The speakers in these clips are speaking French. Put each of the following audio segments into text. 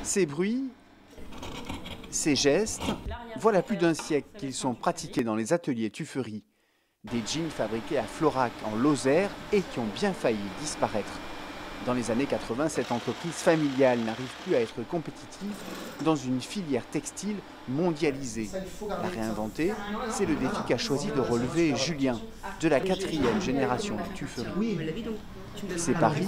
Ces bruits, ces gestes, voilà plus d'un siècle qu'ils sont pratiqués dans les ateliers Tuffery. Des jeans fabriqués à Florac en Lozère et qui ont bien failli disparaître. Dans les années 80, cette entreprise familiale n'arrive plus à être compétitive dans une filière textile mondialisée. La réinventer, c'est le défi qu'a choisi de relever Julien, de la 4e génération de Tuffery. Ses paris,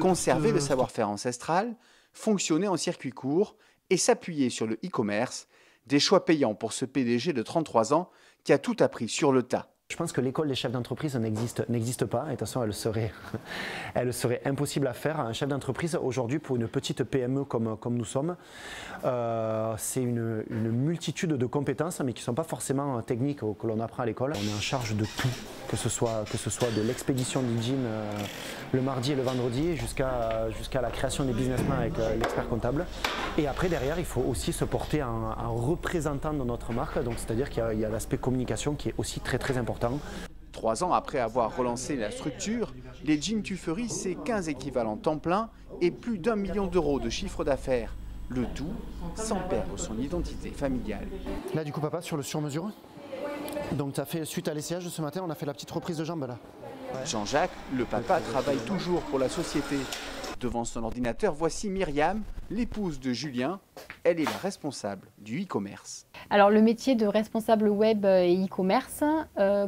conserver le savoir-faire ancestral, fonctionner en circuit court et s'appuyer sur le e-commerce, des choix payants pour ce PDG de 33 ans qui a tout appris sur le tas. Je pense que l'école des chefs d'entreprise n'existe pas, et de toute façon elle serait impossible à faire. Un chef d'entreprise aujourd'hui pour une petite PME comme nous sommes, c'est une multitude de compétences mais qui ne sont pas forcément techniques que l'on apprend à l'école. On est en charge de tout, que ce soit de l'expédition du jean le mardi et le vendredi jusqu'à la création des business plans avec l'expert comptable. Et après derrière il faut aussi se porter en représentant de notre marque, donc c'est-à-dire qu'il y a l'aspect communication qui est aussi très important. 3 ans après avoir relancé la structure, les jeans Tuffery, c'est 15 équivalents temps plein et plus d'1 million d'euros de chiffre d'affaires. Le tout sans perdre son identité familiale. Là du coup papa sur le sur-mesure. Donc tu as fait, suite à l'essayage de ce matin, on a fait la petite reprise de jambe là. Jean-Jacques, le papa, travaille toujours pour la société. Devant son ordinateur, voici Myriam, l'épouse de Julien. Elle est la responsable du e-commerce. Alors le métier de responsable web et e-commerce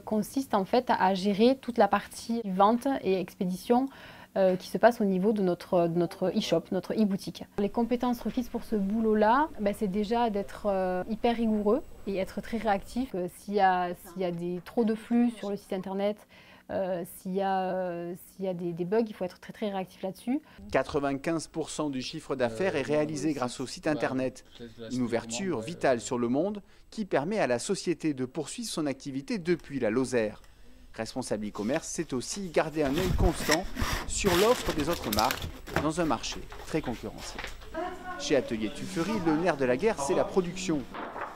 consiste en fait à gérer toute la partie vente et expédition qui se passe au niveau de notre e-shop, notre e-boutique. Les compétences requises pour ce boulot-là, c'est déjà d'être hyper rigoureux et être très réactif. S'il y a trop de flux sur le site internet, s'il y a des bugs, il faut être très réactif là-dessus. 95% du chiffre d'affaires est réalisé grâce au site internet. Une ouverture vitale sur le monde qui permet à la société de poursuivre son activité depuis la Lozère. Responsable e-commerce, c'est aussi garder un œil constant sur l'offre des autres marques dans un marché très concurrentiel. Chez Atelier Tuffery, le nerf de la guerre, c'est la production.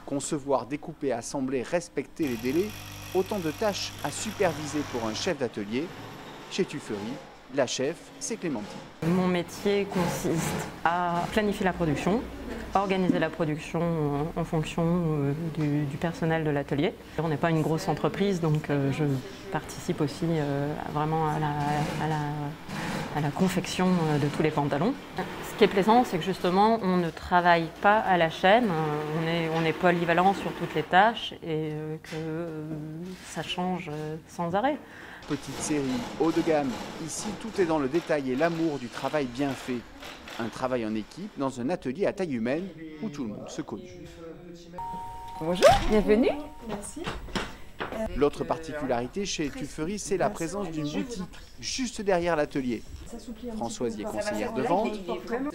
Concevoir, découper, assembler, respecter les délais, autant de tâches à superviser pour un chef d'atelier. Chez Tuffery, la chef, c'est Clémentine. Mon métier consiste à planifier la production, organiser la production en fonction du personnel de l'atelier. On n'est pas une grosse entreprise, donc je participe aussi vraiment à la confection de tous les pantalons. Ce qui est plaisant, c'est que justement, on ne travaille pas à la chaîne, on est polyvalent sur toutes les tâches et que ça change sans arrêt. Petite série haut de gamme, ici tout est dans le détail et l'amour du travail bien fait. Un travail en équipe dans un atelier à taille humaine où tout le monde se connaît. Bonjour, bienvenue. Merci. L'autre particularité chez Tuffery, c'est la présence d'une boutique juste derrière l'atelier. Françoise y est conseillère de vente.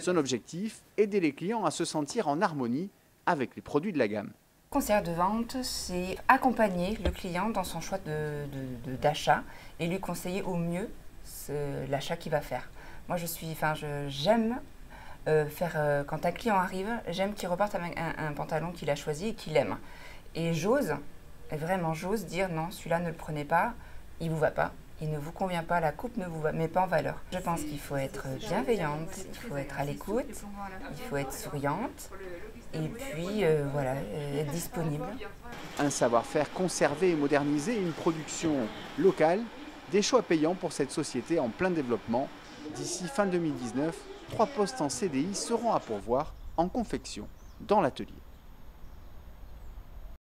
Son objectif, aider les clients à se sentir en harmonie avec les produits de la gamme. Conseillère de vente, c'est accompagner le client dans son choix d'achat et lui conseiller au mieux l'achat qu'il va faire. Moi, j'aime faire, quand un client arrive, j'aime qu'il reparte avec un pantalon qu'il a choisi et qu'il aime. Et j'ose dire non, celui-là ne le prenez pas, il ne vous va pas, il ne vous convient pas, la coupe ne vous met pas en valeur. Je pense qu'il faut être bienveillante, il faut être à l'écoute, il faut être souriante. Et puis, être disponible. Un savoir-faire conservé et modernisé, une production locale, des choix payants pour cette société en plein développement. D'ici fin 2019, 3 postes en CDI seront à pourvoir en confection dans l'atelier.